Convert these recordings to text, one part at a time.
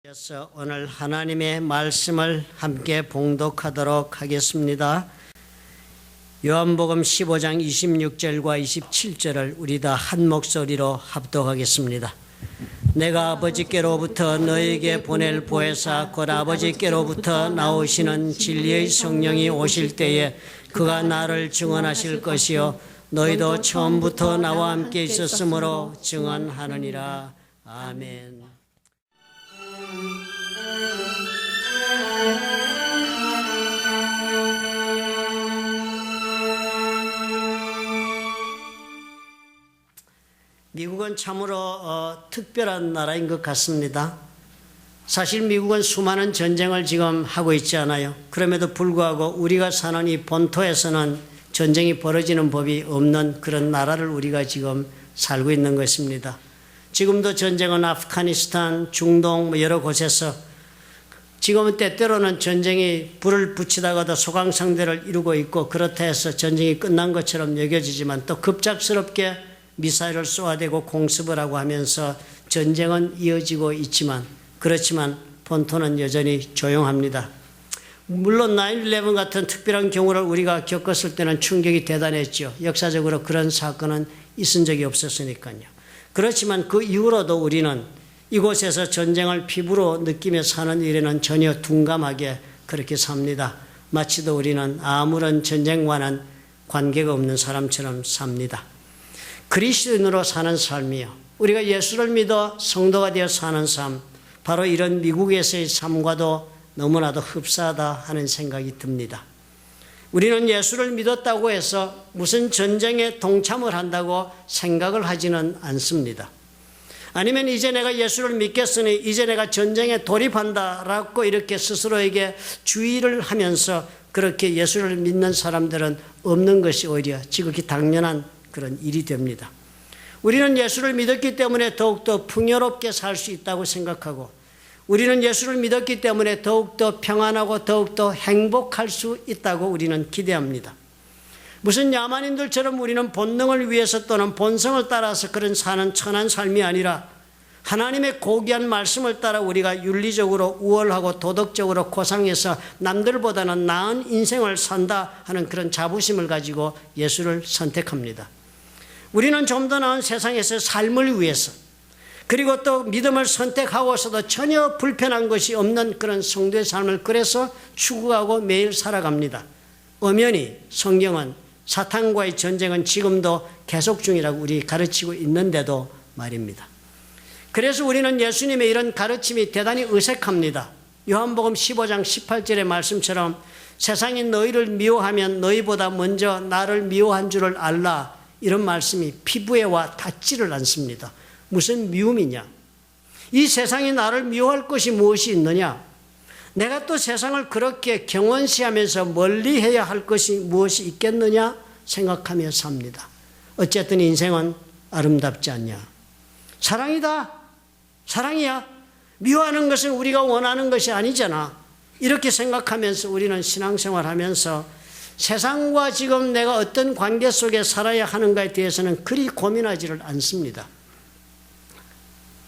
그래서 오늘 하나님의 말씀을 함께 봉독하도록 하겠습니다. 요한복음 15장 26절과 27절을 우리 다 한 목소리로 합독하겠습니다. 내가 아버지께로부터 너에게 보낼 보혜사 곧 아버지께로부터 나오시는 진리의 성령이 오실 때에 그가 나를 증언하실 것이요 너희도 처음부터 나와 함께 있었으므로 증언하느니라. 아멘. 미국은 참으로 특별한 나라인 것 같습니다. 사실 미국은 수많은 전쟁을 지금 하고 있지 않아요. 그럼에도 불구하고 우리가 사는 이 본토에서는 전쟁이 벌어지는 법이 없는 그런 나라를 우리가 지금 살고 있는 것입니다. 지금도 전쟁은 아프가니스탄, 중동 여러 곳에서 지금은 때때로는 전쟁이 불을 붙이다가도 소강상대를 이루고 있고 그렇다 해서 전쟁이 끝난 것처럼 여겨지지만 또 급작스럽게 미사일을 쏘아대고 공습을 하고 하면서 전쟁은 이어지고 있지만 그렇지만 본토는 여전히 조용합니다. 물론 9/11 같은 특별한 경우를 우리가 겪었을 때는 충격이 대단했죠. 역사적으로 그런 사건은 있은 적이 없었으니까요. 그렇지만 그 이후로도 우리는 이곳에서 전쟁을 피부로 느끼며 사는 일에는 전혀 둔감하게 그렇게 삽니다. 마치도 우리는 아무런 전쟁과는 관계가 없는 사람처럼 삽니다. 그리스도인으로 사는 삶이요. 우리가 예수를 믿어 성도가 되어 사는 삶, 바로 이런 미국에서의 삶과도 너무나도 흡사하다 하는 생각이 듭니다. 우리는 예수를 믿었다고 해서 무슨 전쟁에 동참을 한다고 생각을 하지는 않습니다. 아니면 이제 내가 예수를 믿겠으니 이제 내가 전쟁에 돌입한다라고 이렇게 스스로에게 주의를 하면서 그렇게 예수를 믿는 사람들은 없는 것이 오히려 지극히 당연한 그런 일이 됩니다. 우리는 예수를 믿었기 때문에 더욱더 풍요롭게 살 수 있다고 생각하고 우리는 예수를 믿었기 때문에 더욱더 평안하고 더욱더 행복할 수 있다고 우리는 기대합니다. 무슨 야만인들처럼 우리는 본능을 위해서 또는 본성을 따라서 그런 사는 천한 삶이 아니라 하나님의 고귀한 말씀을 따라 우리가 윤리적으로 우월하고 도덕적으로 고상해서 남들보다는 나은 인생을 산다 하는 그런 자부심을 가지고 예수를 선택합니다. 우리는 좀 더 나은 세상에서 삶을 위해서 그리고 또 믿음을 선택하고서도 전혀 불편한 것이 없는 그런 성도의 삶을 그래서 추구하고 매일 살아갑니다. 엄연히 성경은 사탄과의 전쟁은 지금도 계속 중이라고 우리 가르치고 있는데도 말입니다. 그래서 우리는 예수님의 이런 가르침이 대단히 어색합니다. 요한복음 15장 18절의 말씀처럼 세상이 너희를 미워하면 너희보다 먼저 나를 미워한 줄을 알라. 이런 말씀이 피부에 와 닿지를 않습니다. 무슨 미움이냐? 이 세상이 나를 미워할 것이 무엇이 있느냐? 내가 또 세상을 그렇게 경원시하면서 멀리해야 할 것이 무엇이 있겠느냐 생각하며 삽니다. 어쨌든 인생은 아름답지 않냐? 사랑이다. 사랑이야. 미워하는 것은 우리가 원하는 것이 아니잖아. 이렇게 생각하면서 우리는 신앙생활하면서 세상과 지금 내가 어떤 관계 속에 살아야 하는가에 대해서는 그리 고민하지를 않습니다.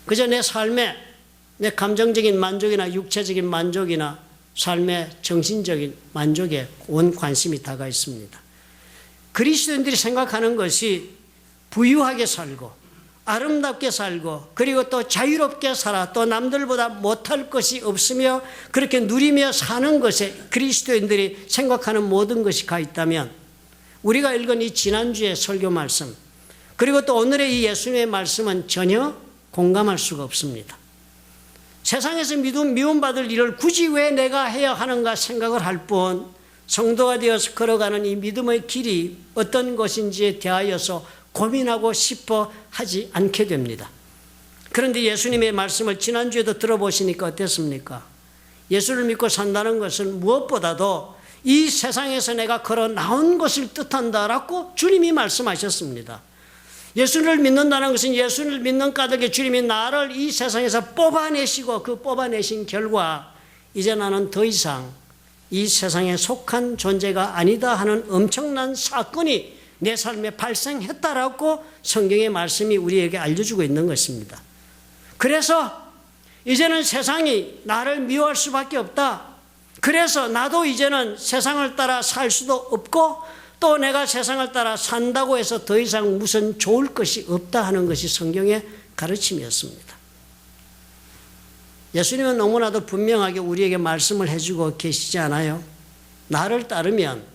그저 내 삶에 내 감정적인 만족이나 육체적인 만족이나 삶의 정신적인 만족에 온 관심이 다가 있습니다. 그리스도인들이 생각하는 것이 부유하게 살고 아름답게 살고 그리고 또 자유롭게 살아 또 남들보다 못할 것이 없으며 그렇게 누리며 사는 것에 그리스도인들이 생각하는 모든 것이 가 있다면 우리가 읽은 이 지난주의 설교 말씀 그리고 또 오늘의 이 예수님의 말씀은 전혀 공감할 수가 없습니다. 세상에서 미움받을 일을 굳이 왜 내가 해야 하는가 생각을 할 뿐 성도가 되어서 걸어가는 이 믿음의 길이 어떤 것인지에 대하여서 고민하고 싶어 하지 않게 됩니다. 그런데 예수님의 말씀을 지난주에도 들어보시니까 어땠습니까? 예수를 믿고 산다는 것은 무엇보다도 이 세상에서 내가 걸어 나온 것을 뜻한다라고 주님이 말씀하셨습니다. 예수를 믿는다는 것은 예수를 믿는 까닭에 주님이 나를 이 세상에서 뽑아내시고 그 뽑아내신 결과 이제 나는 더 이상 이 세상에 속한 존재가 아니다 하는 엄청난 사건이 내 삶에 발생했다라고 성경의 말씀이 우리에게 알려주고 있는 것입니다. 그래서 이제는 세상이 나를 미워할 수밖에 없다. 그래서 나도 이제는 세상을 따라 살 수도 없고 또 내가 세상을 따라 산다고 해서 더 이상 무슨 좋을 것이 없다 하는 것이 성경의 가르침이었습니다. 예수님은 너무나도 분명하게 우리에게 말씀을 해주고 계시지 않아요? 나를 따르면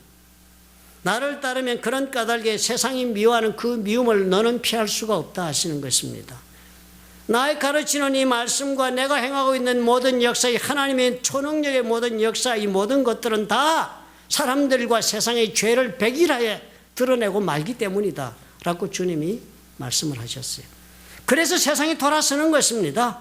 그런 까닭에 세상이 미워하는 그 미움을 너는 피할 수가 없다 하시는 것입니다. 나의 가르치는 이 말씀과 내가 행하고 있는 모든 역사, 이 하나님의 초능력의 모든 역사, 이 모든 것들은 다 사람들과 세상의 죄를 백일하에 드러내고 말기 때문이다 라고 주님이 말씀을 하셨어요. 그래서 세상이 돌아서는 것입니다.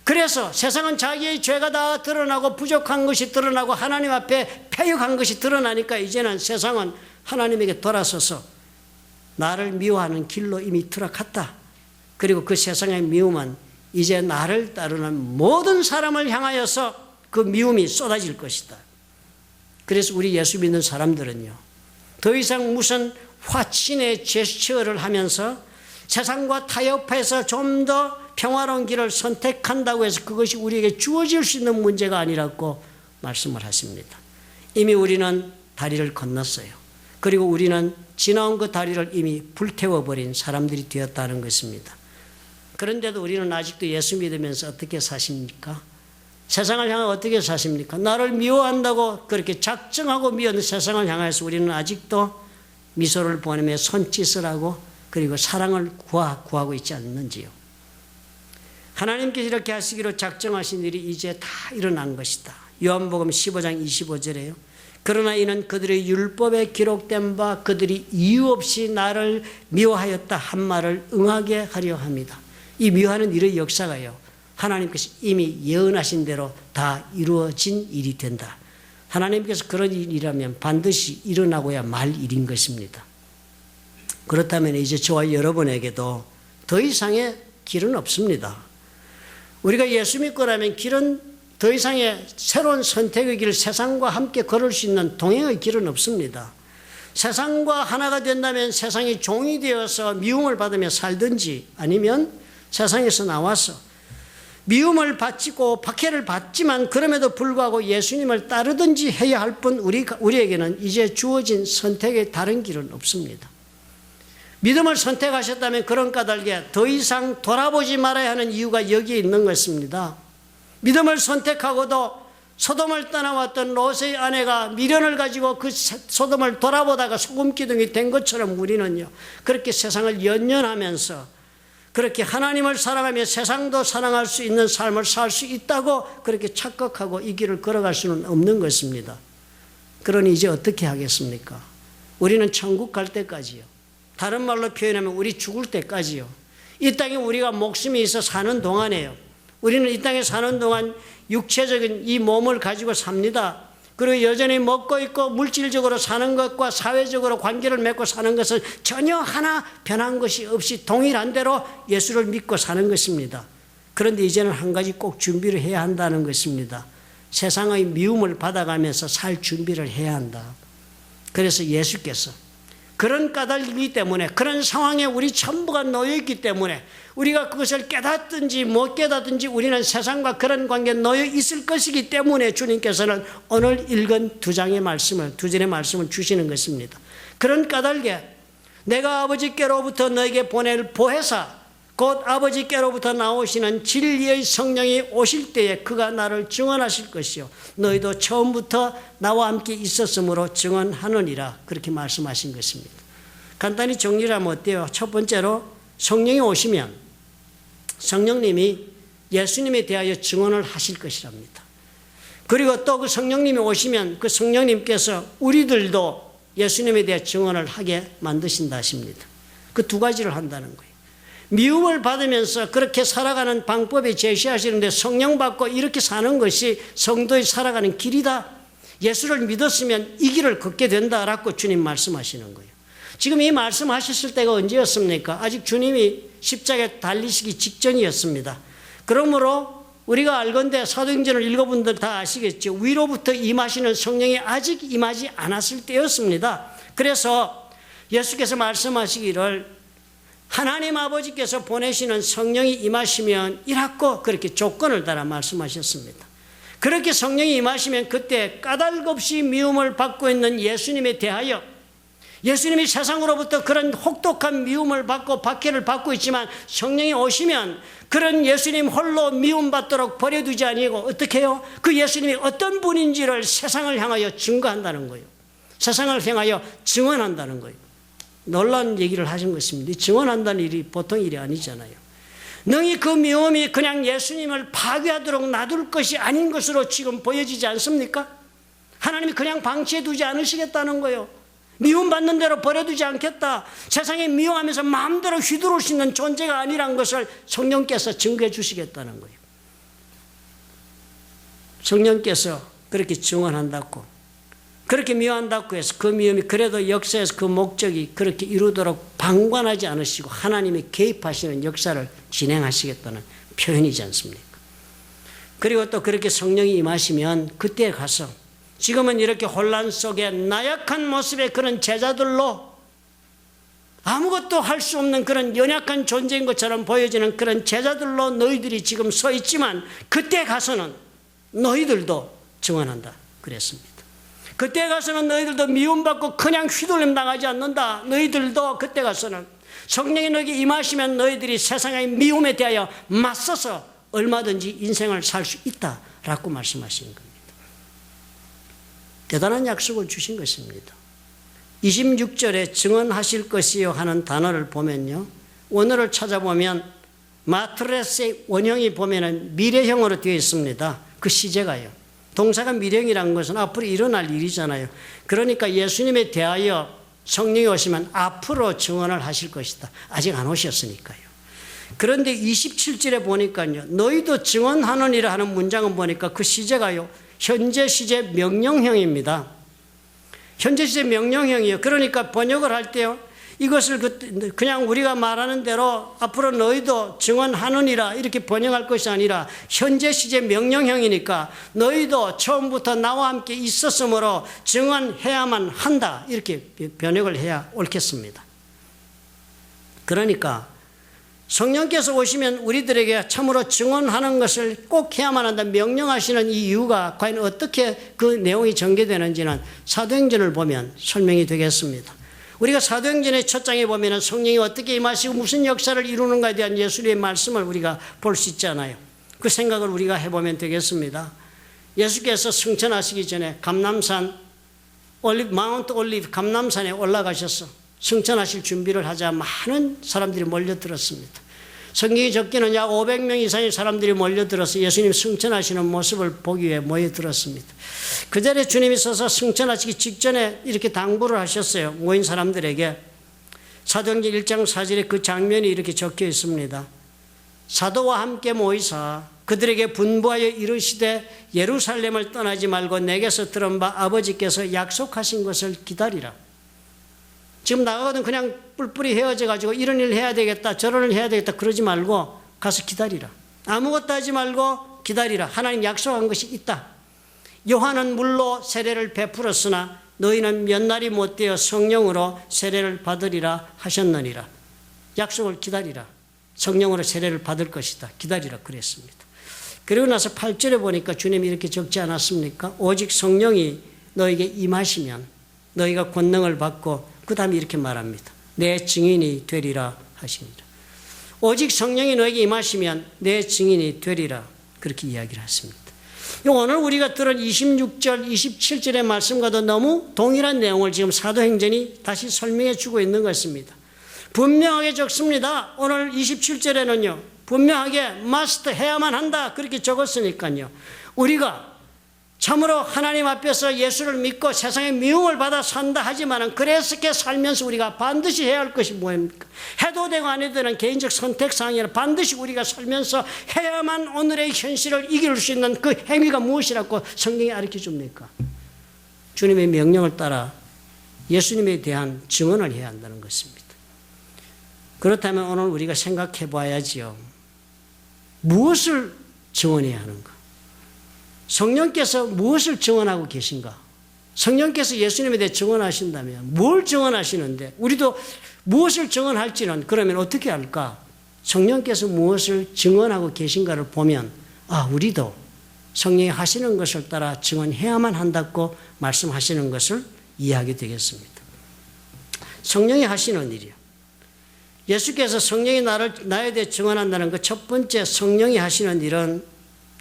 그래서 세상은 자기의 죄가 다 드러나고 부족한 것이 드러나고 하나님 앞에 패역한 것이 드러나니까 이제는 세상은 하나님에게 돌아서서 나를 미워하는 길로 이미 들어갔다. 그리고 그 세상의 미움은 이제 나를 따르는 모든 사람을 향하여서 그 미움이 쏟아질 것이다. 그래서 우리 예수 믿는 사람들은요, 더 이상 무슨 화친의 제스처를 하면서 세상과 타협해서 좀 더 평화로운 길을 선택한다고 해서 그것이 우리에게 주어질 수 있는 문제가 아니라고 말씀을 하십니다. 이미 우리는 다리를 건넜어요. 그리고 우리는 지나온 그 다리를 이미 불태워버린 사람들이 되었다는 것입니다. 그런데도 우리는 아직도 예수 믿으면서 어떻게 사십니까? 세상을 향해 어떻게 사십니까? 나를 미워한다고 그렇게 작정하고 미워하는 세상을 향해서 우리는 아직도 미소를 보내며 손짓을 하고 그리고 사랑을 구하고 있지 않는지요? 하나님께서 이렇게 하시기로 작정하신 일이 이제 다 일어난 것이다. 요한복음 15장 25절에요. 그러나 이는 그들의 율법에 기록된 바 그들이 이유 없이 나를 미워하였다 한 말을 응하게 하려 합니다. 이 미워하는 일의 역사가요, 하나님께서 이미 예언하신 대로 다 이루어진 일이 된다. 하나님께서 그런 일이라면 반드시 일어나고야 말 일인 것입니다. 그렇다면 이제 저와 여러분에게도 더 이상의 길은 없습니다. 우리가 예수 믿고라면 길은 더 이상의 새로운 선택의 길, 세상과 함께 걸을 수 있는 동행의 길은 없습니다. 세상과 하나가 된다면 세상이 종이 되어서 미움을 받으며 살든지 아니면 세상에서 나와서 미움을 받고 박해를 받지만 그럼에도 불구하고 예수님을 따르든지 해야 할 뿐 우리에게는 이제 주어진 선택의 다른 길은 없습니다. 믿음을 선택하셨다면 그런 까닭에 더 이상 돌아보지 말아야 하는 이유가 여기에 있는 것입니다. 믿음을 선택하고도 소돔을 떠나왔던 롯의 아내가 미련을 가지고 그 소돔을 돌아보다가 소금기둥이 된 것처럼 우리는요, 그렇게 세상을 연연하면서 그렇게 하나님을 사랑하며 세상도 사랑할 수 있는 삶을 살 수 있다고 그렇게 착각하고 이 길을 걸어갈 수는 없는 것입니다. 그러니 이제 어떻게 하겠습니까? 우리는 천국 갈 때까지요, 다른 말로 표현하면 우리 죽을 때까지요, 이 땅에 우리가 목숨이 있어 사는 동안에요, 우리는 이 땅에 사는 동안 육체적인 이 몸을 가지고 삽니다. 그리고 여전히 먹고 있고 물질적으로 사는 것과 사회적으로 관계를 맺고 사는 것은 전혀 하나 변한 것이 없이 동일한 대로 예수를 믿고 사는 것입니다. 그런데 이제는 한 가지 꼭 준비를 해야 한다는 것입니다. 세상의 미움을 받아가면서 살 준비를 해야 한다. 그래서 예수께서 그런 까닭이기 때문에, 그런 상황에 우리 전부가 놓여있기 때문에 우리가 그것을 깨닫든지 못 깨닫든지 우리는 세상과 그런 관계에 놓여 있을 것이기 때문에 주님께서는 오늘 읽은 두 절의 말씀을 주시는 것입니다. 그런 까닭에 내가 아버지께로부터 너에게 보낼 보혜사, 곧 아버지께로부터 나오시는 진리의 성령이 오실 때에 그가 나를 증언하실 것이요 너희도 처음부터 나와 함께 있었으므로 증언하느니라, 그렇게 말씀하신 것입니다. 간단히 정리를 하면 어때요? 첫 번째로 성령이 오시면 성령님이 예수님에 대하여 증언을 하실 것이랍니다. 그리고 또 그 성령님이 오시면 그 성령님께서 우리들도 예수님에 대해 증언을 하게 만드신다 하십니다. 그 두 가지를 한다는 거예요. 미움을 받으면서 그렇게 살아가는 방법이 제시하시는데 성령 받고 이렇게 사는 것이 성도의 살아가는 길이다. 예수를 믿었으면 이 길을 걷게 된다라고 주님 말씀하시는 거예요. 지금 이 말씀하셨을 때가 언제였습니까? 아직 주님이 십자가에 달리시기 직전이었습니다. 그러므로 우리가 알건대 사도행전을 읽어본 분들 다 아시겠죠. 위로부터 임하시는 성령이 아직 임하지 않았을 때였습니다. 그래서 예수께서 말씀하시기를 하나님 아버지께서 보내시는 성령이 임하시면 이라고 그렇게 조건을 달아 말씀하셨습니다. 그렇게 성령이 임하시면 그때 까닭없이 미움을 받고 있는 예수님에 대하여 예수님이 세상으로부터 그런 혹독한 미움을 받고 박해를 받고 있지만 성령이 오시면 그런 예수님 홀로 미움받도록 버려두지 아니고 어떻게 해요? 그 예수님이 어떤 분인지를 세상을 향하여 증거한다는 거예요. 세상을 향하여 증언한다는 거예요. 놀라운 얘기를 하신 것입니다. 증언한다는 일이 보통 일이 아니잖아요. 능히 그 미움이 그냥 예수님을 파괴하도록 놔둘 것이 아닌 것으로 지금 보여지지 않습니까? 하나님이 그냥 방치해 두지 않으시겠다는 거예요. 미움받는 대로 버려두지 않겠다. 세상에 미워하면서 마음대로 휘두를 수 있는 존재가 아니란 것을 성령께서 증거해 주시겠다는 거예요. 성령께서 그렇게 증언한다고, 그렇게 미워한다고 해서 그 미움이 그래도 역사에서 그 목적이 그렇게 이루도록 방관하지 않으시고 하나님이 개입하시는 역사를 진행하시겠다는 표현이지 않습니까? 그리고 또 그렇게 성령이 임하시면 그때 가서 지금은 이렇게 혼란 속에 나약한 모습의 그런 제자들로 아무것도 할 수 없는 그런 연약한 존재인 것처럼 보여지는 그런 제자들로 너희들이 지금 서 있지만 그때 가서는 너희들도 증언한다 그랬습니다. 그때 가서는 너희들도 미움받고 그냥 휘둘림 당하지 않는다. 너희들도 그때 가서는 성령이 너에게 임하시면 너희들이 세상의 미움에 대하여 맞서서 얼마든지 인생을 살 수 있다라고 말씀하시는 겁니다. 대단한 약속을 주신 것입니다. 26절에 증언하실 것이요 하는 단어를 보면요, 원어를 찾아보면 마트레스의 원형이 보면은 미래형으로 되어 있습니다. 그 시제가요. 동사가 미래형이라는 것은 앞으로 일어날 일이잖아요. 그러니까 예수님에 대하여 성령이 오시면 앞으로 증언을 하실 것이다. 아직 안 오셨으니까요. 그런데 27절에 보니까요, 너희도 증언하느니라 하는 문장은 보니까 그 시제가요, 현재 시제 명령형입니다. 현재 시제 명령형이에요. 그러니까 번역을 할 때요, 이것을 그냥 우리가 말하는 대로 앞으로 너희도 증언하느니라 이렇게 번역할 것이 아니라 현재 시제 명령형이니까 너희도 처음부터 나와 함께 있었으므로 증언해야만 한다 이렇게 번역을 해야 옳겠습니다. 그러니까 성령께서 오시면 우리들에게 참으로 증언하는 것을 꼭 해야만 한다 명령하시는 이 이유가 과연 어떻게 그 내용이 전개되는지는 사도행전을 보면 설명이 되겠습니다. 우리가 사도행전의 첫 장에 보면 성령이 어떻게 임하시고 무슨 역사를 이루는가에 대한 예수님의 말씀을 우리가 볼 수 있잖아요. 그 생각을 우리가 해보면 되겠습니다. 예수께서 승천하시기 전에 감람산 마운트 올리브 감람산에 올라가셔서 승천하실 준비를 하자 많은 사람들이 몰려들었습니다. 성경이 적기는 약 500명 이상의 사람들이 몰려들어서 예수님 승천하시는 모습을 보기 위해 모여들었습니다. 그 자리에 주님이 서서 승천하시기 직전에 이렇게 당부를 하셨어요. 모인 사람들에게. 사도행전 1장 4절에 그 장면이 이렇게 적혀 있습니다. 사도와 함께 모이사 그들에게 분부하여 이르시되 예루살렘을 떠나지 말고 내게서 들은 바 아버지께서 약속하신 것을 기다리라. 지금 나가거든 그냥 뿔뿔이 헤어져가지고 이런 일 해야 되겠다 저런 일 해야 되겠다 그러지 말고 가서 기다리라. 아무것도 하지 말고 기다리라. 하나님 약속한 것이 있다. 요한은 물로 세례를 베풀었으나 너희는 몇 날이 못되어 성령으로 세례를 받으리라 하셨느니라. 약속을 기다리라. 성령으로 세례를 받을 것이다. 기다리라 그랬습니다. 그리고 나서 8절에 보니까 주님이 이렇게 적지 않았습니까? 오직 성령이 너에게 임하시면 너희가 권능을 받고 그 다음에 이렇게 말합니다. 내 증인이 되리라 하시니라. 오직 성령이 너에게 임하시면 내 증인이 되리라 그렇게 이야기를 했습니다. 오늘 우리가 들은 26절, 27절의 말씀과도 너무 동일한 내용을 지금 사도행전이 다시 설명해 주고 있는 것입니다. 분명하게 적습니다. 오늘 27절에는요. 분명하게 must 해야만 한다 그렇게 적었으니까요. 우리가 참으로 하나님 앞에서 예수를 믿고 세상의 미움을 받아 산다 하지만은 그렇게 살면서 우리가 반드시 해야 할 것이 뭐입니까? 해도 되고 안 해도 되는 개인적 선택사항이라 반드시 우리가 살면서 해야만 오늘의 현실을 이길 수 있는 그 행위가 무엇이라고 성경이 가르쳐 줍니까? 주님의 명령을 따라 예수님에 대한 증언을 해야 한다는 것입니다. 그렇다면 오늘 우리가 생각해 봐야지요. 무엇을 증언해야 하는가? 성령께서 무엇을 증언하고 계신가? 성령께서 예수님에 대해 증언하신다면 뭘 증언하시는데 우리도 무엇을 증언할지는 그러면 어떻게 할까? 성령께서 무엇을 증언하고 계신가를 보면 우리도 성령이 하시는 것을 따라 증언해야만 한다고 말씀하시는 것을 이해하게 되겠습니다. 성령이 하시는 일이요. 예수께서 성령이 나에 대해 증언한다는 그 첫 번째 성령이 하시는 일은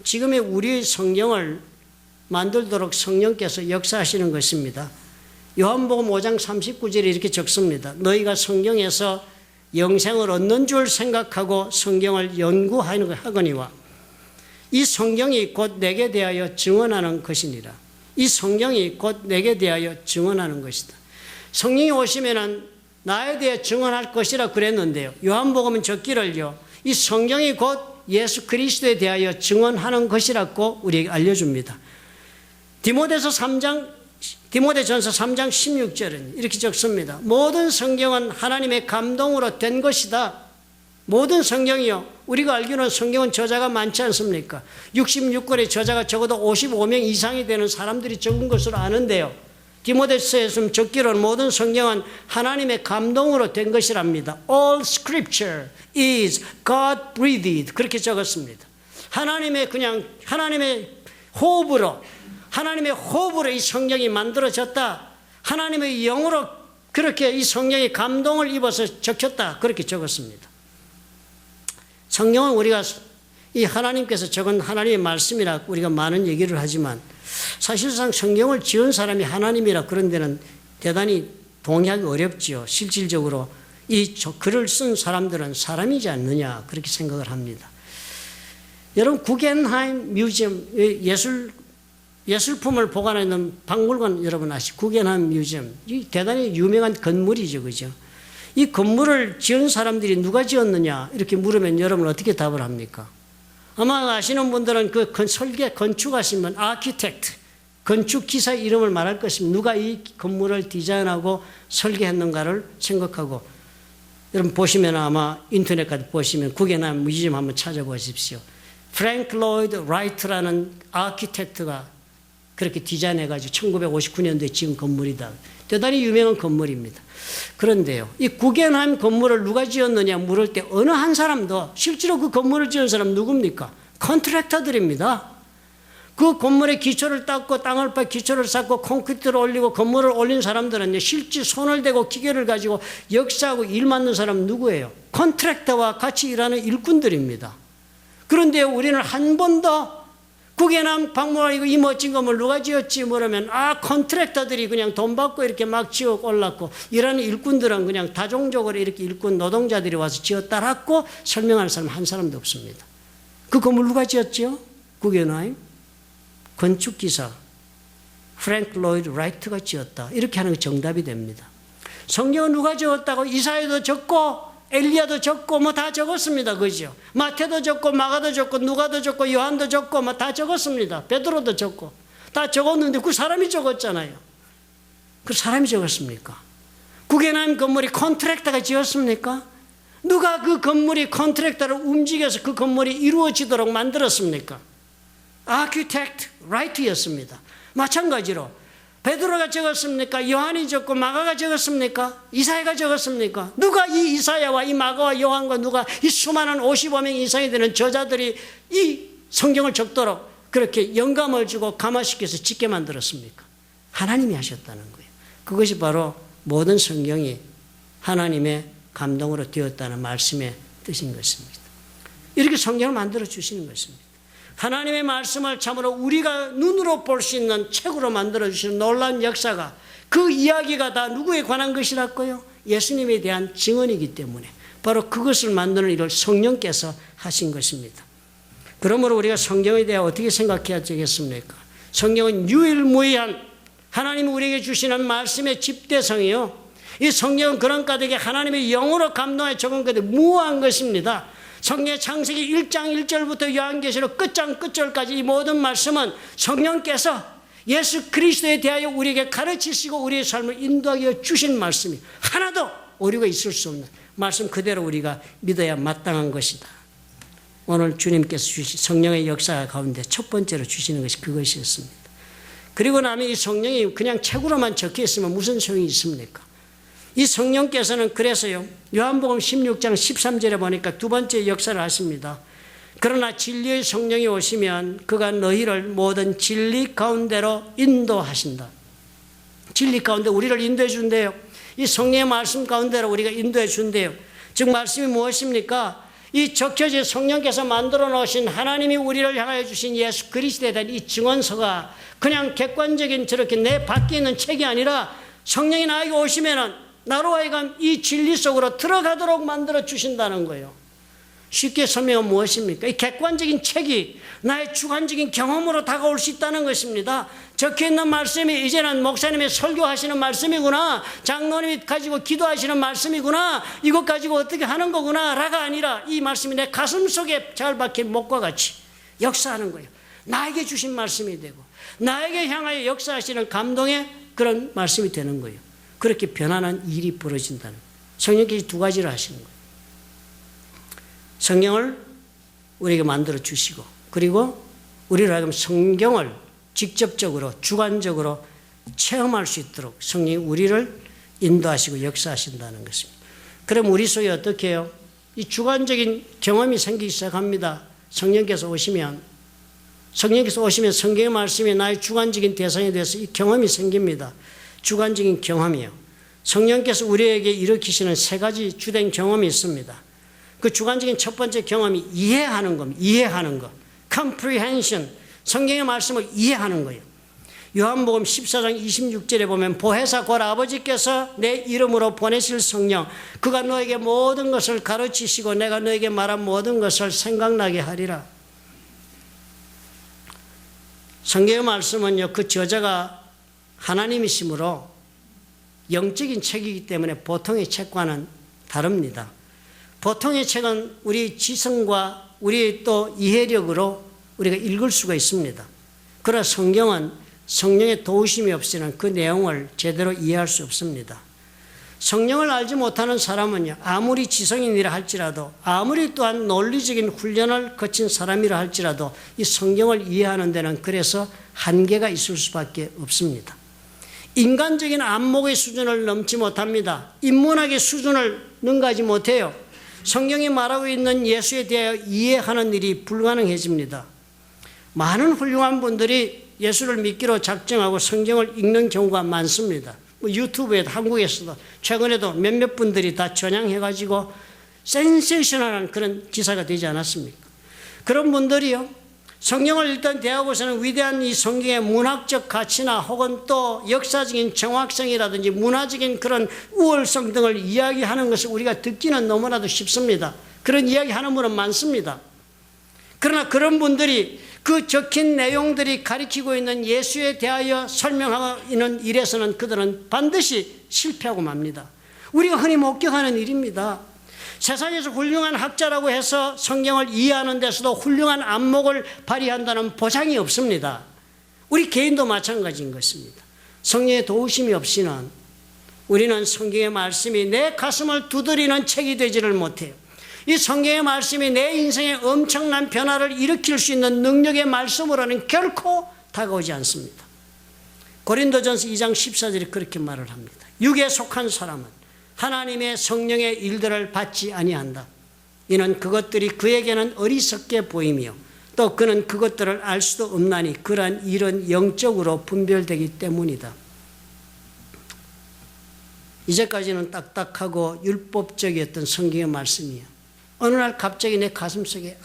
지금의 우리의 성경을 만들도록 성령께서 역사하시는 것입니다. 요한복음 5장 39절에 이렇게 적습니다. 너희가 성경에서 영생을 얻는 줄 생각하고 성경을 연구하거니와 이 성경이 곧 내게 대하여 증언하는 것이니라. 이 성경이 곧 내게 대하여 증언하는 것이다. 성령이 오시면은 나에 대해 증언할 것이라 그랬는데요. 요한복음은 적기를요. 이 성경이 곧 예수 그리스도에 대하여 증언하는 것이라고 우리에게 알려줍니다. 디모데전서 3장 16절은 이렇게 적습니다. 모든 성경은 하나님의 감동으로 된 것이다. 모든 성경이요. 우리가 알기로는 성경은 저자가 많지 않습니까? 66권의 저자가 적어도 55명 이상이 되는 사람들이 적은 것으로 아는데요. 디모데서에서 적기로는 모든 성경은 하나님의 감동으로 된 것이랍니다. All scripture is God-breathed. 그렇게 적었습니다. 하나님의 호흡으로 이 성경이 만들어졌다. 하나님의 영으로 그렇게 이 성경이 감동을 입어서 적혔다. 그렇게 적었습니다. 성경은 우리가 이 하나님께서 적은 하나님의 말씀이라 우리가 많은 얘기를 하지만 사실상 성경을 지은 사람이 하나님이라 그런 데는 대단히 동의하기 어렵지요. 실질적으로 이 글을 쓴 사람들은 사람이지 않느냐 그렇게 생각을 합니다. 여러분 구겐하임 뮤지엄 예술품을 보관하는 박물관 여러분 아시죠? 구겐하임 뮤지엄 이 대단히 유명한 건물이죠, 그죠? 이 건물을 지은 사람들이 누가 지었느냐 이렇게 물으면 여러분 어떻게 답을 합니까? 아마 아시는 분들은 그 건축하시면 아키텍트, 건축기사 이름을 말할 것입니다. 누가 이 건물을 디자인하고 설계했는가를 생각하고 여러분 보시면 아마 인터넷 가서 보시면 구겐하임 뮤지엄 한번 찾아보십시오. 프랭크 로이드 라이트라는 아키텍트가 그렇게 디자인해가지고 1959년도에 지은 건물이다. 대단히 유명한 건물입니다. 그런데요, 이 구겐하임 건물을 누가 지었느냐 물을 때 어느 한 사람도 실제로 그 건물을 지은 사람 누굽니까? 컨트랙터들입니다. 그 건물의 기초를 닦고 땅을 파 기초를 쌓고 콘크리트를 올리고 건물을 올린 사람들은 실제 손을 대고 기계를 가지고 역사하고 일 맡는 사람 누구예요? 컨트랙터와 같이 일하는 일꾼들입니다. 그런데 우리는 한 번도 구겐하임 박물관이고 이 멋진 건물 누가 지었지 물으면 컨트랙터들이 그냥 돈 받고 이렇게 막 지어 올랐고 일하는 일꾼들은 그냥 다종적으로 이렇게 일꾼 노동자들이 와서 지었다라고 설명하는 사람 한 사람도 없습니다. 그 건물 누가 지었지요? 구겐하임 건축기사 프랭크 로이드 라이트가 지었다. 이렇게 하는 게 정답이 됩니다. 성경은 누가 적었다고? 이사야도 적고 엘리야도 적고 뭐 다 적었습니다. 그죠? 마태도 적고 마가도 적고 누가도 적고 요한도 적고 뭐 다 적었습니다. 베드로도 적고 다 적었는데 그 사람이 적었잖아요. 그 사람이 적었습니까? 구겐하임 건물이 컨트랙터가 지었습니까? 누가 그 건물이 컨트랙터를 움직여서 그 건물이 이루어지도록 만들었습니까? 아키텍트 라이트였습니다. 마찬가지로 베드로가 적었습니까? 요한이 적고 마가가 적었습니까? 이사야가 적었습니까? 누가 이 이사야와 이 마가와 요한과 누가 이 수많은 55명 이상이 되는 저자들이 이 성경을 적도록 그렇게 영감을 주고 감화시켜서 짓게 만들었습니까? 하나님이 하셨다는 거예요. 그것이 바로 모든 성경이 하나님의 감동으로 되었다는 말씀의 뜻인 것입니다. 이렇게 성경을 만들어 주시는 것입니다. 하나님의 말씀을 참으로 우리가 눈으로 볼 수 있는 책으로 만들어주시는 놀라운 역사가 그 이야기가 다 누구에 관한 것이라고요? 예수님에 대한 증언이기 때문에 바로 그것을 만드는 일을 성령께서 하신 것입니다. 그러므로 우리가 성경에 대해 어떻게 생각해야 되겠습니까? 성경은 유일무이한 하나님이 우리에게 주시는 말씀의 집대성이요. 이 성경은 그런 까닭에 하나님의 영으로 감동해 적은 것에 무한 것입니다. 성경의 창세기 1장 1절부터 요한계시록 끝장 끝절까지 이 모든 말씀은 성령께서 예수 그리스도에 대하여 우리에게 가르치시고 우리의 삶을 인도하여 주신 말씀이 하나도 오류가 있을 수 없는 말씀 그대로 우리가 믿어야 마땅한 것이다. 오늘 주님께서 주신 성령의 역사 가운데 첫 번째로 주시는 것이 그것이었습니다. 그리고 나면 이 성령이 그냥 책으로만 적혀 있으면 무슨 소용이 있습니까? 이 성령께서는 그래서요, 요한복음 16장 13절에 보니까 두 번째 역사를 하십니다. 그러나 진리의 성령이 오시면 그가 너희를 모든 진리 가운데로 인도하신다. 진리 가운데 우리를 인도해 준대요. 이 성령의 말씀 가운데로 우리가 인도해 준대요. 즉 말씀이 무엇입니까? 이 적혀진 성령께서 만들어 놓으신 하나님이 우리를 향하여 주신 예수 그리스도에 대한 이 증언서가 그냥 객관적인 저렇게 내 밖에 있는 책이 아니라 성령이 나에게 오시면은 나로 하여금 이 진리 속으로 들어가도록 만들어 주신다는 거예요. 쉽게 설명하면 무엇입니까? 이 객관적인 책이 나의 주관적인 경험으로 다가올 수 있다는 것입니다. 적혀있는 말씀이 이제는 목사님이 설교하시는 말씀이구나, 장로님이 가지고 기도하시는 말씀이구나, 이것 가지고 어떻게 하는 거구나 라가 아니라 이 말씀이 내 가슴 속에 잘 박힌 목과 같이 역사하는 거예요. 나에게 주신 말씀이 되고 나에게 향하여 역사하시는 감동의 그런 말씀이 되는 거예요. 그렇게 변화는 일이 벌어진다는 거예요. 성령께서 두 가지를 하시는 거예요. 성경을 우리에게 만들어 주시고, 그리고 우리를 하여금 성경을 직접적으로 주관적으로 체험할 수 있도록 성령이 우리를 인도하시고 역사하신다는 것입니다. 그럼 우리 속에 어떻게 해요? 이 주관적인 경험이 생기기 시작합니다. 성령께서 오시면 성경의 말씀이 나의 주관적인 대상에 대해서 이 경험이 생깁니다. 주관적인 경험이요. 성령께서 우리에게 일으키시는 세 가지 주된 경험이 있습니다. 그 주관적인 첫 번째 경험이 이해하는 겁니다. 이해하는 것. comprehension. 성경의 말씀을 이해하는 거예요. 요한복음 14장 26절에 보면 보혜사 곧 아버지께서 내 이름으로 보내실 성령, 그가 너에게 모든 것을 가르치시고 내가 너에게 말한 모든 것을 생각나게 하리라. 성경의 말씀은요, 그 저자가 하나님이시므로 영적인 책이기 때문에 보통의 책과는 다릅니다. 보통의 책은 우리 지성과 우리 또 이해력으로 우리가 읽을 수가 있습니다. 그러나 성경은 성령의 도우심이 없이는 그 내용을 제대로 이해할 수 없습니다. 성령을 알지 못하는 사람은요, 아무리 지성인이라 할지라도, 아무리 또한 논리적인 훈련을 거친 사람이라 할지라도 이 성경을 이해하는 데는 그래서 한계가 있을 수밖에 없습니다. 인간적인 안목의 수준을 넘지 못합니다. 인문학의 수준을 능가하지 못해요. 성경이 말하고 있는 예수에 대하여 이해하는 일이 불가능해집니다. 많은 훌륭한 분들이 예수를 믿기로 작정하고 성경을 읽는 경우가 많습니다. 유튜브에도 한국에서도 최근에도 몇몇 분들이 다 전향해가지고 센세이셔널한 그런 기사가 되지 않았습니까? 그런 분들이요, 성경을 일단 대하고서는 위대한 이 성경의 문학적 가치나 혹은 또 역사적인 정확성이라든지 문화적인 그런 우월성 등을 이야기하는 것을 우리가 듣기는 너무나도 쉽습니다. 그런 이야기하는 분은 많습니다. 그러나 그런 분들이 그 적힌 내용들이 가리키고 있는 예수에 대하여 설명하고 있는 일에서는 그들은 반드시 실패하고 맙니다. 우리가 흔히 목격하는 일입니다. 세상에서 훌륭한 학자라고 해서 성경을 이해하는 데서도 훌륭한 안목을 발휘한다는 보장이 없습니다. 우리 개인도 마찬가지인 것입니다. 성령의 도우심이 없이는 우리는 성경의 말씀이 내 가슴을 두드리는 책이 되지를 못해요. 이 성경의 말씀이 내 인생에 엄청난 변화를 일으킬 수 있는 능력의 말씀으로는 결코 다가오지 않습니다. 고린도전서 2장 14절에 그렇게 말을 합니다. 육에 속한 사람은 하나님의 성령의 일들을 받지 아니한다. 이는 그것들이 그에게는 어리석게 보이며 또 그는 그것들을 알 수도 없나니 그러한 일은 영적으로 분별되기 때문이다. 이제까지는 딱딱하고 율법적이었던 성경의 말씀이에요. 어느 날 갑자기 내 가슴속에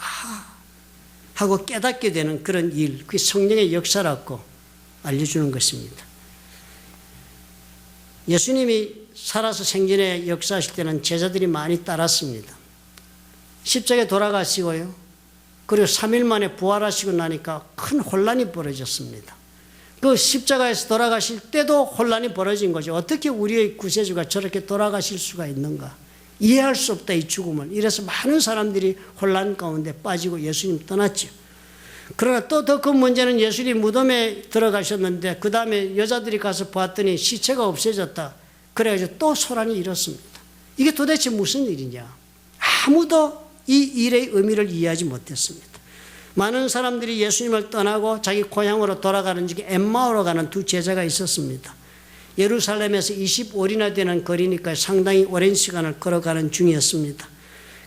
하고 깨닫게 되는 그런 일, 그게 성령의 역사라고 알려주는 것입니다. 예수님이 살아서 생전에 역사하실 때는 제자들이 많이 따랐습니다. 십자가에 돌아가시고요, 그리고 3일 만에 부활하시고 나니까 큰 혼란이 벌어졌습니다. 그 십자가에서 돌아가실 때도 혼란이 벌어진 거죠. 어떻게 우리의 구세주가 저렇게 돌아가실 수가 있는가? 이해할 수 없다, 이 죽음을. 이래서 많은 사람들이 혼란 가운데 빠지고 예수님 떠났죠. 그러나 또 더 큰 문제는 예수님 무덤에 들어가셨는데 그 다음에 여자들이 가서 봤더니 시체가 없어졌다. 그래가지고 또 소란이 일었습니다. 이게 도대체 무슨 일이냐? 아무도 이 일의 의미를 이해하지 못했습니다. 많은 사람들이 예수님을 떠나고 자기 고향으로 돌아가는 중에 엠마오로 가는 두 제자가 있었습니다. 예루살렘에서 25리나 되는 거리니까 상당히 오랜 시간을 걸어가는 중이었습니다.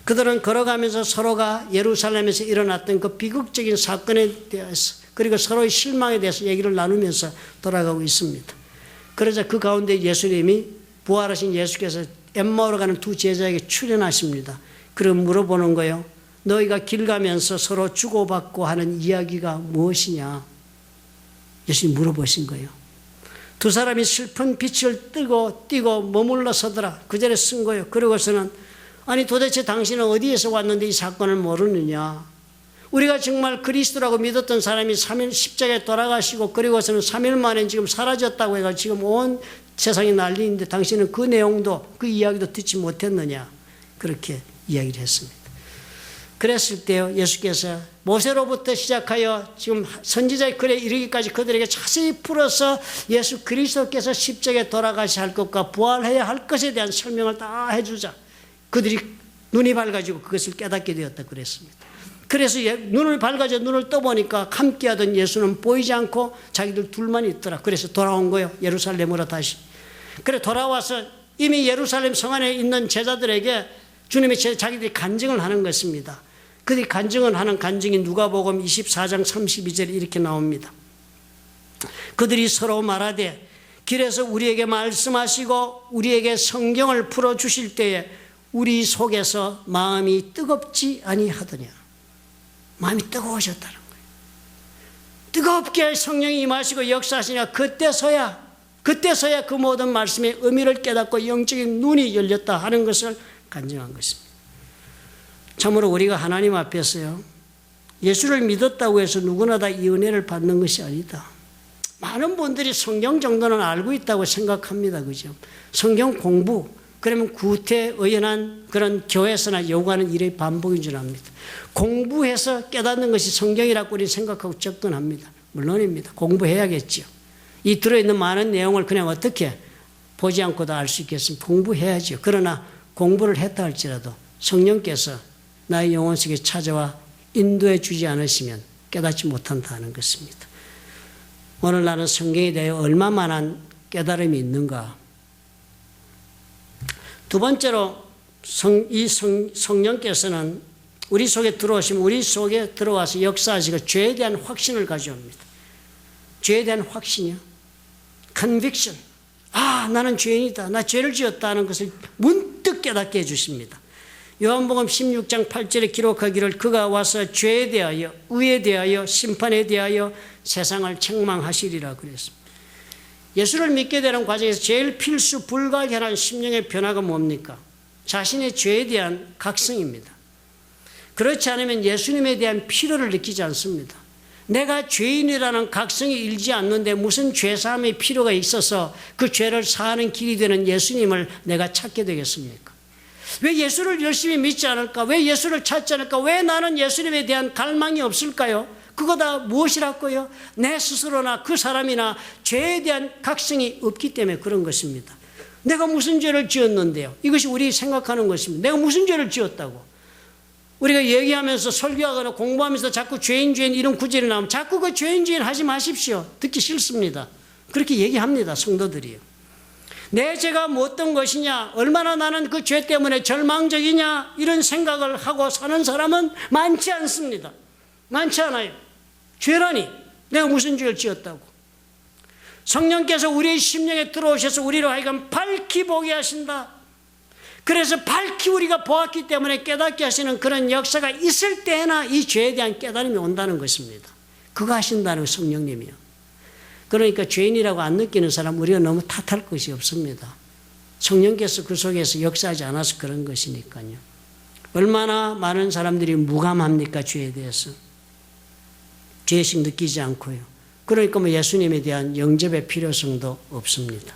그들은 걸어가면서 서로가 예루살렘에서 일어났던 그 비극적인 사건에 대해서 그리고 서로의 실망에 대해서 얘기를 나누면서 돌아가고 있습니다. 그러자 그 가운데 예수님이 부활하신 예수께서 엠마오로 가는 두 제자에게 출현하십니다. 그리고 물어보는 거예요. 너희가 길 가면서 서로 주고받고 하는 이야기가 무엇이냐? 예수님이 물어보신 거예요. 두 사람이 슬픈 빛을 띠고 머물러 서더라. 그 전에 쓴 거예요. 그러고서는 아니 도대체 당신은 어디에서 왔는데 이 사건을 모르느냐? 우리가 정말 그리스도라고 믿었던 사람이 3일 십자가에 돌아가시고 그리고서는 3일 만에 지금 사라졌다고 해가 지금 온 세상이 난리인데 당신은 그 내용도 그 이야기도 듣지 못했느냐? 그렇게 이야기를 했습니다. 그랬을 때요 예수께서 모세로부터 시작하여 지금 선지자의 글에 이르기까지 그들에게 자세히 풀어서 예수 그리스도께서 십자가에 돌아가셔야 할 것과 부활해야 할 것에 대한 설명을 다 해주자. 그들이 눈이 밝아지고 그것을 깨닫게 되었다 그랬습니다. 그래서 눈을 밝아져 눈을 떠보니까 함께하던 예수는 보이지 않고 자기들 둘만 있더라. 그래서 돌아온 거예요. 예루살렘으로 다시. 그래 돌아와서 이미 예루살렘 성 안에 있는 제자들에게 주님의 자기들이 간증을 하는 것입니다. 그들이 간증을 하는 간증이 누가복음 24장 32절에 이렇게 나옵니다. 그들이 서로 말하되 길에서 우리에게 말씀하시고 우리에게 성경을 풀어주실 때에 우리 속에서 마음이 뜨겁지 아니하더냐. 마음이 뜨거우셨다는 거예요. 뜨겁게 성령이 임하시고 역사하시냐 그때서야 그 모든 말씀의 의미를 깨닫고 영적인 눈이 열렸다 하는 것을 간증한 것입니다. 참으로 우리가 하나님 앞에서요 예수를 믿었다고 해서 누구나 다 이 은혜를 받는 것이 아니다. 많은 분들이 성경 정도는 알고 있다고 생각합니다. 그죠? 성경 공부 그러면 구태의연한 그런 교회에서나 요구하는 일의 반복인 줄 압니다. 공부해서 깨닫는 것이 성경이라고 우리 생각하고 접근합니다. 물론입니다. 공부해야겠죠. 이 들어있는 많은 내용을 그냥 어떻게 보지 않고도 알 수 있겠습니까? 공부해야죠. 그러나 공부를 했다 할지라도 성령께서 나의 영혼 속에 찾아와 인도해 주지 않으시면 깨닫지 못한다는 것입니다. 오늘 나는 성경에 대해 얼마만한 깨달음이 있는가? 두 번째로 성령께서는 우리 속에 들어오시면 우리 속에 들어와서 역사하시고 죄에 대한 확신을 가져옵니다. 죄에 대한 확신이요. conviction. 아, 나는 죄인이다. 나 죄를 지었다는 것을 문득 깨닫게 해주십니다. 요한복음 16장 8절에 기록하기를 그가 와서 죄에 대하여 의에 대하여 심판에 대하여 세상을 책망하시리라 그랬습니다. 예수를 믿게 되는 과정에서 제일 필수 불가결한 심령의 변화가 뭡니까? 자신의 죄에 대한 각성입니다. 그렇지 않으면 예수님에 대한 필요를 느끼지 않습니다. 내가 죄인이라는 각성이 일지 않는데 무슨 죄사함의 필요가 있어서 그 죄를 사하는 길이 되는 예수님을 내가 찾게 되겠습니까? 왜 예수를 열심히 믿지 않을까? 왜 예수를 찾지 않을까? 왜 나는 예수님에 대한 갈망이 없을까요? 그거 다 무엇이라고요? 내 스스로나 그 사람이나 죄에 대한 각성이 없기 때문에 그런 것입니다. 내가 무슨 죄를 지었는데요? 이것이 우리 생각하는 것입니다. 내가 무슨 죄를 지었다고? 우리가 얘기하면서 설교하거나 공부하면서 자꾸 죄인 이런 구절이 나오면 자꾸 그 죄인 하지 마십시오. 듣기 싫습니다. 그렇게 얘기합니다. 성도들이요. 내 죄가 뭐 어떤 것이냐, 얼마나 나는 그 죄 때문에 절망적이냐 이런 생각을 하고 사는 사람은 많지 않습니다. 많지 않아요. 죄라니 내가 무슨 죄를 지었다고. 성령께서 우리의 심령에 들어오셔서 우리로 하여금 밝히 보게 하신다. 그래서 밝히 우리가 보았기 때문에 깨닫게 하시는 그런 역사가 있을 때나 이 죄에 대한 깨달음이 온다는 것입니다. 그거 하신다는 성령님이요. 그러니까 죄인이라고 안 느끼는 사람 우리가 너무 탓할 것이 없습니다. 성령께서 그 속에서 역사하지 않아서 그런 것이니까요. 얼마나 많은 사람들이 무감합니까? 죄에 대해서. 죄의식 느끼지 않고요. 그러니까 뭐 예수님에 대한 영접의 필요성도 없습니다.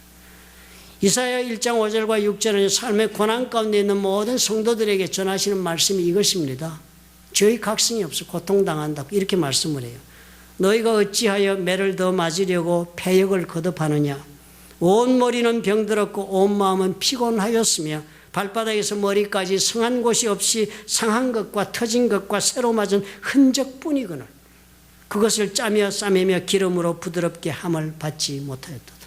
이사야 1장 5절과 6절은 삶의 고난 가운데 있는 모든 성도들에게 전하시는 말씀이 이것입니다. 죄의 각성이 없어 고통당한다고 이렇게 말씀을 해요. 너희가 어찌하여 매를 더 맞으려고 패역을 거듭하느냐. 온 머리는 병들었고 온 마음은 피곤하였으며 발바닥에서 머리까지 성한 곳이 없이 상한 것과 터진 것과 새로 맞은 흔적뿐이거늘 그것을 짜며 싸매며 기름으로 부드럽게 함을 받지 못하였도다.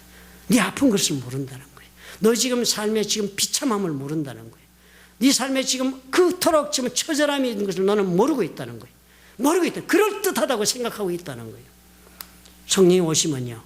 네 아픈 것을 모른다는 거예요. 너 지금 삶에 지금 비참함을 모른다는 거예요. 네 삶에 지금 그토록 지금 처절함이 있는 것을 너는 모르고 있다는 거예요. 모르고 있다. 그럴듯하다고 생각하고 있다는 거예요. 성령이 오시면요,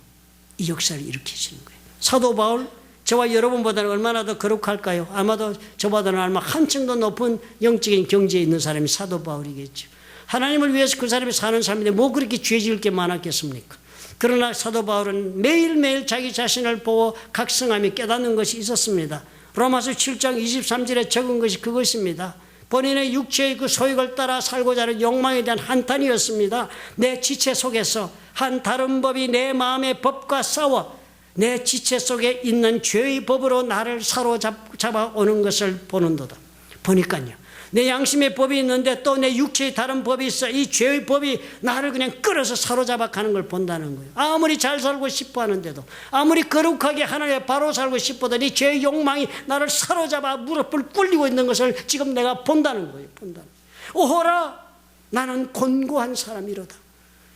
이 역사를 일으키시는 거예요. 사도 바울, 저와 여러분보다는 얼마나 더 거룩할까요? 아마도 저보다는 아마 한층 더 높은 영적인 경지에 있는 사람이 사도 바울이겠죠. 하나님을 위해서 그 사람이 사는 삶인데 뭐 그렇게 죄 지을 게 많았겠습니까? 그러나 사도 바울은 매일매일 자기 자신을 보고 각성하며 깨닫는 것이 있었습니다. 로마서 7장 23절에 적은 것이 그것입니다. 본인의 육체의 그 소욕을 따라 살고자 하는 욕망에 대한 한탄이었습니다. 내 지체 속에서 한 다른 법이 내 마음의 법과 싸워 내 지체 속에 있는 죄의 법으로 나를 사로잡아 오는 것을 보는도다. 보니까요, 내 양심의 법이 있는데 또 내 육체의 다른 법이 있어. 이 죄의 법이 나를 그냥 끌어서 사로잡아 가는 걸 본다는 거예요. 아무리 잘 살고 싶어 하는데도, 아무리 거룩하게 하나님의 바로 살고 싶어도 이 죄의 욕망이 나를 사로잡아 무릎을 꿇리고 있는 것을 지금 내가 본다는 거예요. 본다는 거예요. 오호라, 나는 곤고한 사람이로다.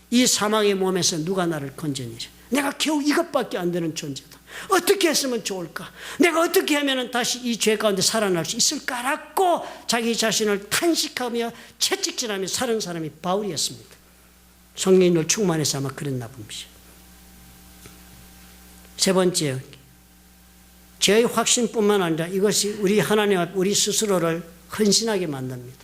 이 사망의 몸에서 누가 나를 건져내자. 내가 겨우 이것밖에 안 되는 존재다. 어떻게 했으면 좋을까? 내가 어떻게 하면 다시 이 죄 가운데 살아날 수 있을까라고 자기 자신을 탄식하며 채찍질하며 사는 사람이 바울이었습니다. 성령님을 충만해서 아마 그랬나 봅니다. 세 번째, 죄의 확신뿐만 아니라 이것이 우리 하나님 앞 우리 스스로를 헌신하게 만듭니다.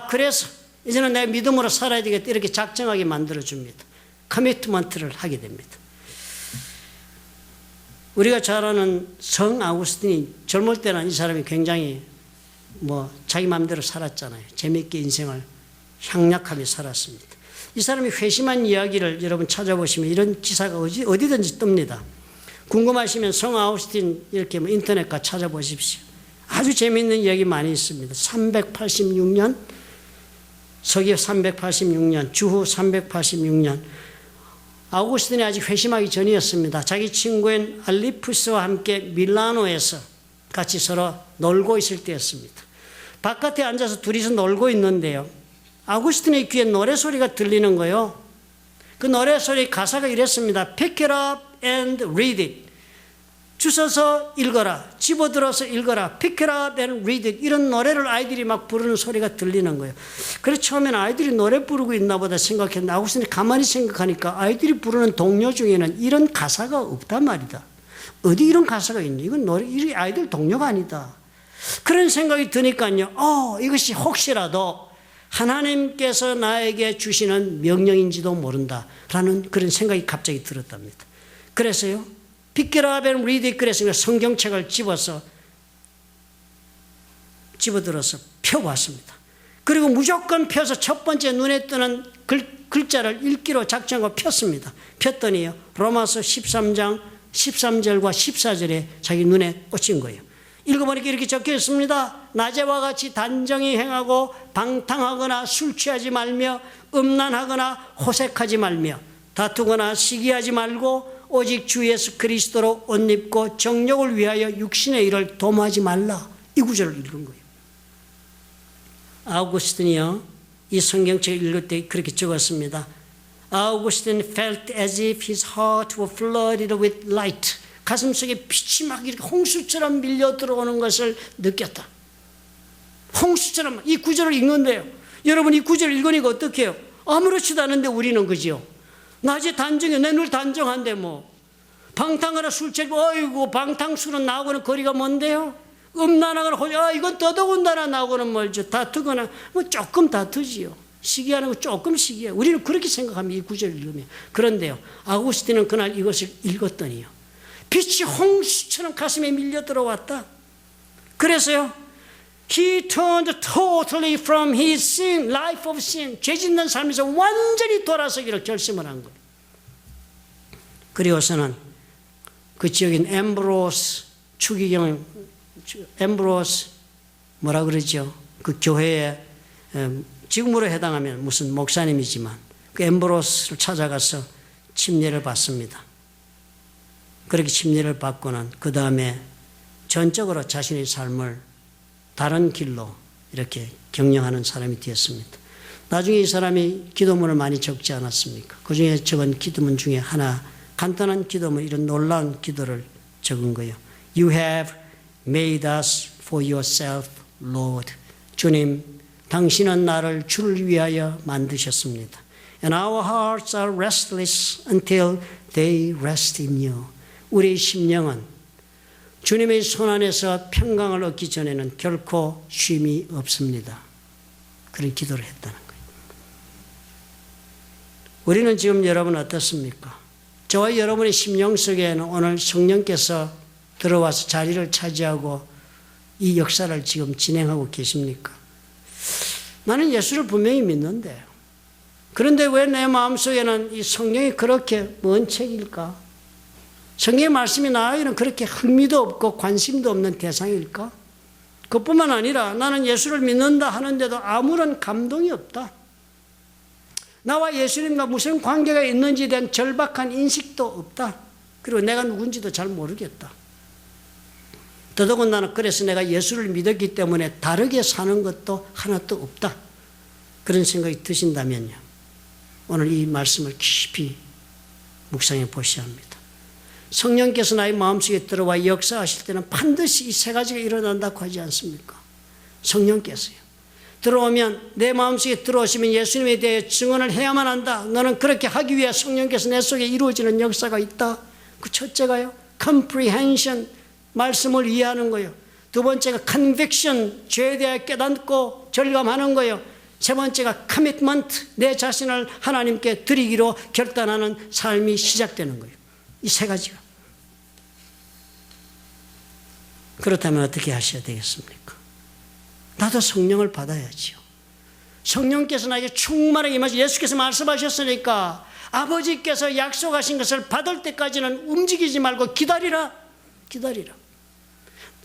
그래서 이제는 내 믿음으로 살아야 되겠다 이렇게 작정하게 만들어줍니다. 커미트먼트를 하게 됩니다. 우리가 잘 아는 성 아우구스틴이 젊을 때는 이 사람이 굉장히 자기 마음대로 살았잖아요. 재미있게 인생을 향락하며 살았습니다. 이 사람이 회심한 이야기를 여러분 찾아보시면 이런 기사가 어디든지 뜹니다. 궁금하시면 성 아우구스틴 이렇게 인터넷 가 찾아보십시오. 아주 재미있는 이야기 많이 있습니다. 386년, 서기 386년, 주후 386년, 아우구스틴이 아직 회심하기 전이었습니다. 자기 친구인 알리푸스와 함께 밀라노에서 같이 서로 놀고 있을 때였습니다. 바깥에 앉아서 둘이서 놀고 있는데요, 아우구스틴의 귀에 노래소리가 들리는 거예요. 그 노래소리 가사가 이랬습니다. Pick it up and read it. 주워서 읽어라, 집어들어서 읽어라, Pick it up and read it. 이런 노래를 아이들이 막 부르는 소리가 들리는 거예요. 그래서 처음에는 아이들이 노래 부르고 있나 보다 생각했는데 아우구스틴이 가만히 생각하니까 아이들이 부르는 동요 중에는 이런 가사가 없단 말이다. 어디 이런 가사가 있니? 이건 노래, 이 아이들 동요가 아니다. 그런 생각이 드니까요, 이것이 혹시라도 하나님께서 나에게 주시는 명령인지도 모른다라는 그런 생각이 갑자기 들었답니다. 그래서요, Pick it up and read it. 그래서 성경책을 집어들어서 펴봤습니다. 그리고 무조건 펴서 첫 번째 눈에 뜨는 글자를 읽기로 작정하고 폈습니다. 폈더니요, 로마서 13장 13절과 14절에 자기 눈에 꽂힌 거예요. 읽어보니까 이렇게 적혀 있습니다. 낮에와 같이 단정히 행하고 방탕하거나 술 취하지 말며 음란하거나 호색하지 말며 다투거나 시기하지 말고 오직 주 예수 그리스도로 옷 입고 정욕을 위하여 육신의 일을 도모하지 말라. 이 구절을 읽은 거예요. 아우구스틴이요, 이 성경책을 읽을 때 그렇게 적었습니다. Augustine felt as if his heart were flooded with light. 가슴속에 빛이 막 이렇게 홍수처럼 밀려 들어오는 것을 느꼈다. 홍수처럼. 이 구절을 읽는데요, 여러분 이 구절을 읽으니까 어떻게 해요? 아무렇지도 않은데 우리는 그죠? 낮에 단정해. 내 눈 단정한데 방탕하나 술 취하고, 어이구, 방탕술은 나하고는 거리가 먼데요? 음란하거나, 이건 더더군다나 나하고는 멀죠. 다투거나, 조금 다투지요. 시기하는 거 조금 시기해요. 우리는 그렇게 생각합니다. 이 구절을 읽으면. 그런데요, 아우구스틴은 그날 이것을 읽었더니요, 빛이 홍수처럼 가슴에 밀려 들어왔다. 그래서요, He turned totally from his sin, life of sin. 죄 짓는 삶에서 완전히 돌아서기를 결심을 한 거예요. 그리고서는 그 지역인 엠브로스 추기경, 엠브로스 뭐라 그러죠? 그 교회에 지금으로 해당하면 무슨 목사님이지만 그 엠브로스를 찾아가서 침례를 받습니다. 그렇게 침례를 받고는 그 다음에 전적으로 자신의 삶을 다른 길로 이렇게 경영하는 사람이 되었습니다. 나중에 이 사람이 기도문을 많이 적지 않았습니까? 그 중에 적은 기도문 중에 하나, 간단한 기도문, 이런 놀라운 기도를 적은 거예요. You have made us for yourself, Lord. 주님, 당신은 나를 주를 위하여 만드셨습니다. And our hearts are restless until they rest in you. 우리의 심령은 주님의 손 안에서 평강을 얻기 전에는 결코 쉼이 없습니다. 그런 기도를 했다는 거예요. 우리는 지금 여러분 어떻습니까? 저와 여러분의 심령 속에는 오늘 성령께서 들어와서 자리를 차지하고 이 역사를 지금 진행하고 계십니까? 나는 예수를 분명히 믿는데 그런데 왜 내 마음속에는 이 성령이 그렇게 먼 책일까? 성경의 말씀이 나에게는 그렇게 흥미도 없고 관심도 없는 대상일까? 그뿐만 아니라 나는 예수를 믿는다 하는데도 아무런 감동이 없다. 나와 예수님과 무슨 관계가 있는지에 대한 절박한 인식도 없다. 그리고 내가 누군지도 잘 모르겠다. 더더군다나 그래서 내가 예수를 믿었기 때문에 다르게 사는 것도 하나도 없다. 그런 생각이 드신다면요. 오늘 이 말씀을 깊이 묵상해 보셔야 합니다. 성령께서 나의 마음속에 들어와 역사하실 때는 반드시 이 세 가지가 일어난다고 하지 않습니까? 성령께서요. 들어오면 내 마음속에 들어오시면 예수님에 대해 증언을 해야만 한다. 너는 그렇게 하기 위해 성령께서 내 속에 이루어지는 역사가 있다. 그 첫째가요. comprehension, 말씀을 이해하는 거예요. 두 번째가 conviction, 죄에 대해 깨닫고 절감하는 거예요. 세 번째가 commitment, 내 자신을 하나님께 드리기로 결단하는 삶이 시작되는 거예요. 이 세 가지가. 그렇다면 어떻게 하셔야 되겠습니까? 나도 성령을 받아야지요. 성령께서 나에게 충만하게 임하시 예수께서 말씀하셨으니까 아버지께서 약속하신 것을 받을 때까지는 움직이지 말고 기다리라. 기다리라.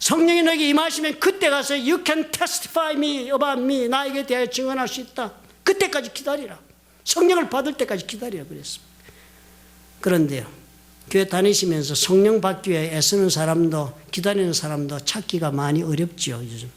성령이 너에게 임하시면 그때 가서 you can testify me about me. 나에게 대해 증언할 수 있다. 그때까지 기다리라. 성령을 받을 때까지 기다리라 그랬습니다. 그런데요. 교회 다니시면서 성령 받기 위해 애쓰는 사람도 기다리는 사람도 찾기가 많이 어렵죠. 요즘.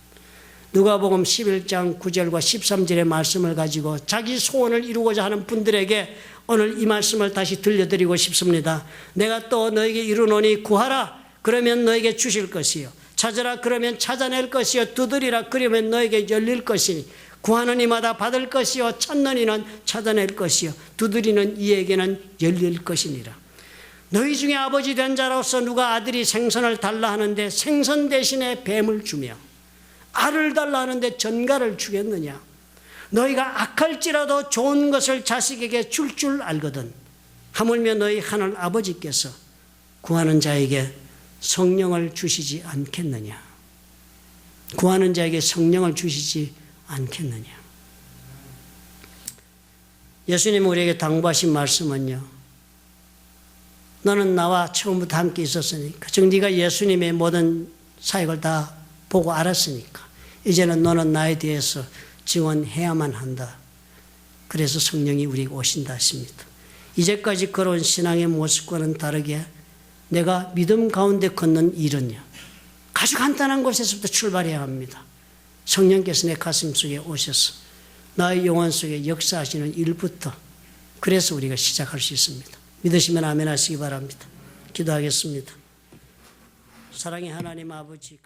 누가복음 11장 9절과 13절의 말씀을 가지고 자기 소원을 이루고자 하는 분들에게 오늘 이 말씀을 다시 들려드리고 싶습니다. 내가 또 너에게 이루노니 구하라 그러면 너에게 주실 것이요 찾으라 그러면 찾아낼 것이요 두드리라 그러면 너에게 열릴 것이니 구하는 이마다 받을 것이요 찾는 이는 찾아낼 것이요 두드리는 이에게는 열릴 것이니라. 너희 중에 아버지 된 자로서 누가 아들이 생선을 달라 하는데 생선 대신에 뱀을 주며 알을 달라 하는데 전갈을 주겠느냐. 너희가 악할지라도 좋은 것을 자식에게 줄 줄 알거든. 하물며 너희 하늘 아버지께서 구하는 자에게 성령을 주시지 않겠느냐. 구하는 자에게 성령을 주시지 않겠느냐. 예수님이 우리에게 당부하신 말씀은요. 너는 나와 처음부터 함께 있었으니까. 즉 네가 예수님의 모든 사역을 다 보고 알았으니까. 이제는 너는 나에 대해서 증언해야만 한다. 그래서 성령이 우리에게 오신다 하십니다. 이제까지 걸어온 신앙의 모습과는 다르게 내가 믿음 가운데 걷는 일은요. 아주 간단한 곳에서부터 출발해야 합니다. 성령께서 내 가슴 속에 오셔서 나의 영혼 속에 역사하시는 일부터 그래서 우리가 시작할 수 있습니다. 믿으시면 아멘 하시기 바랍니다. 기도하겠습니다. 사랑의 하나님 아버지